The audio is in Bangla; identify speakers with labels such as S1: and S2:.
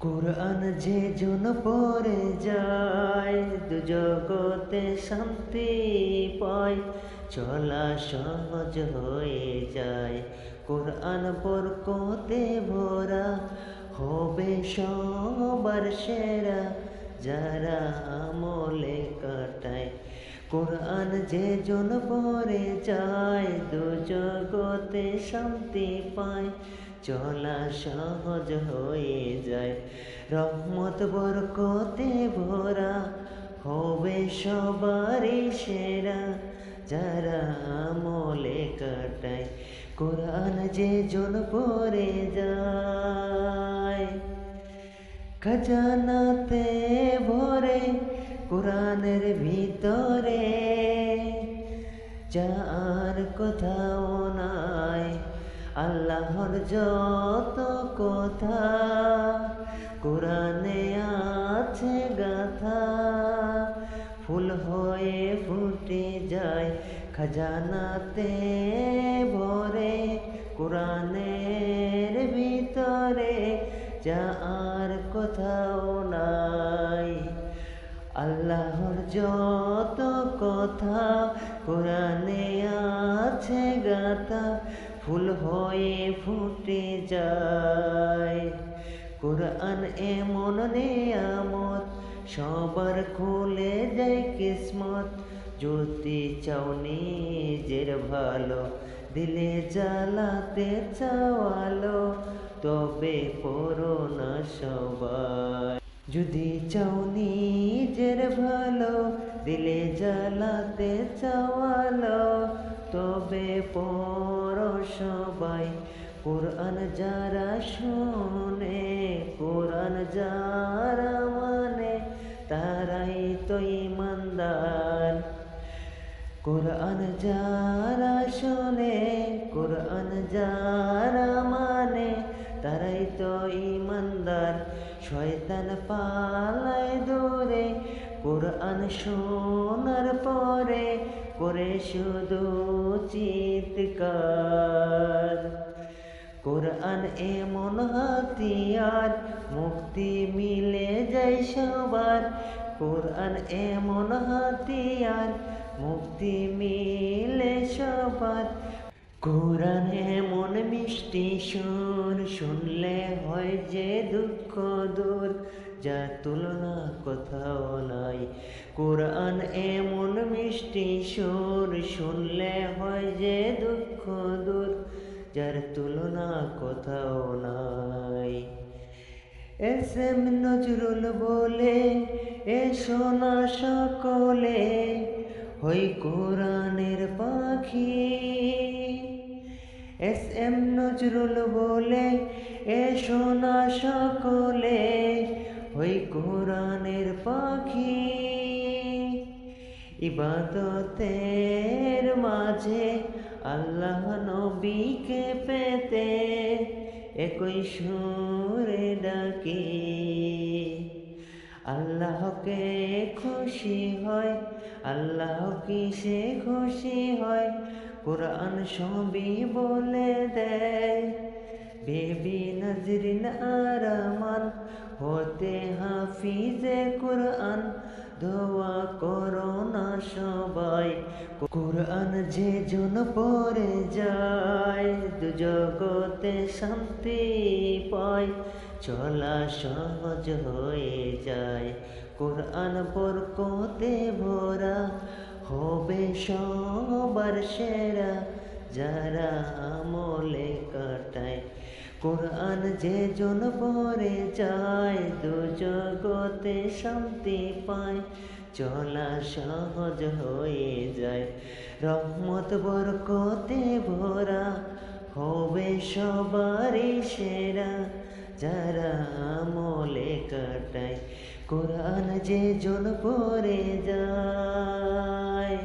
S1: কোরআন যে জন পড়ে যায় দু জগতে শান্তি পায়, চলা সহজ হয়ে যায়। কোরআন বরকতে ভরা হবে সবার সেরা, যারা আমলে কাটায়। কোরআন যে জন পড়ে যায় দু জগতে শান্তি পায়, চলা সহজ হয়ে যায়। রহমত বরকতে ভরা হবে সবারই সেরা, যারা আমলে কাটায়। কোরআন যে জন পড়ে যায়, খাজানাতে ভরে কোরআনের ভিতরে, যা আর কোথাও নাই। আল্লাহর যত কথা কোরআনে আছে গাথা, ফুল হয়ে ফুটে যায় খাজানাতে ভরে কোরআনের ভিতরে, যা আর কোথাও নাই। আল্লাহর যত কথা কোরআনে আছে গাথা, ফুল হয়ে ফুটে যায়। কোরআন এমন নেয়ামত, সবার খুলে যায় কিসমত। যদি চাও নিজের ভালো, দিলে জ্বালাতে চাওয়ালো, তবে পড়ো না সবাই। যদি চাও নিজের ভালো, দিলে জ্বালাতে চাওয়ালো, তবে পড়ো সবাই। কোরআন যারা শোনে, কোরআন যারা মানে, তারাই তো ঈমানদার। কোরআন যারা শোনে, কোরআন যারা মানে, তারাই তো ঈমানদার। শয়তান পালায় দূরে কোরআন শোনার পরে, করে শুধু চিৎকার। কোরআন এমন হাতিয়ার, মুক্তি মিলে যায় সবার। কোরআন এমন হাতিয়ার, মুক্তি মিলে সবার। কোরআন এমন মিষ্টি সুর, শুনলে হয় যে দুঃখ দূর, যা তুলনা কোথাও নাই। কোরআন এমন মিষ্টি সুর, শুনলে হয় যে দুঃখ দূর, যার তুলনা কোথাও নাই। এস এম নজরুল বলে, এসো না সকলে হই কোরআনের পাখি। এস এম নজরুল বলে, এসো না সকলে হই কোরআনের পাখি। ইবাদতের মাঝে আল্লাহ নবীকে পেতে, একই সুরে ডাকি। আল্লাহকে খুশি হয়, আল্লাহ কিসে খুশি হয়, কোরআন সবই বলে দেয়। বেবি নজরিন আরমান হতে হাফিজে কোরআন, দোয়া করো না সবাই। কোরআন যে জন পড়ে যায় দু জগতে শান্তি পায়, চলা সহজ হয়ে যায়। কোরআন বরকতে ভরা হবে সবার সেরা, যারা আমলে কাটায়। কোরআন যে জন পড়ে যায় দু জগতে শান্তি পায়, চলা সহজ হয়ে যায়। রহমত বরকতে ভরা হবে সবারই সেরা, যারা আমলে কাটায়। কোরআন যে জন পড়ে যায়।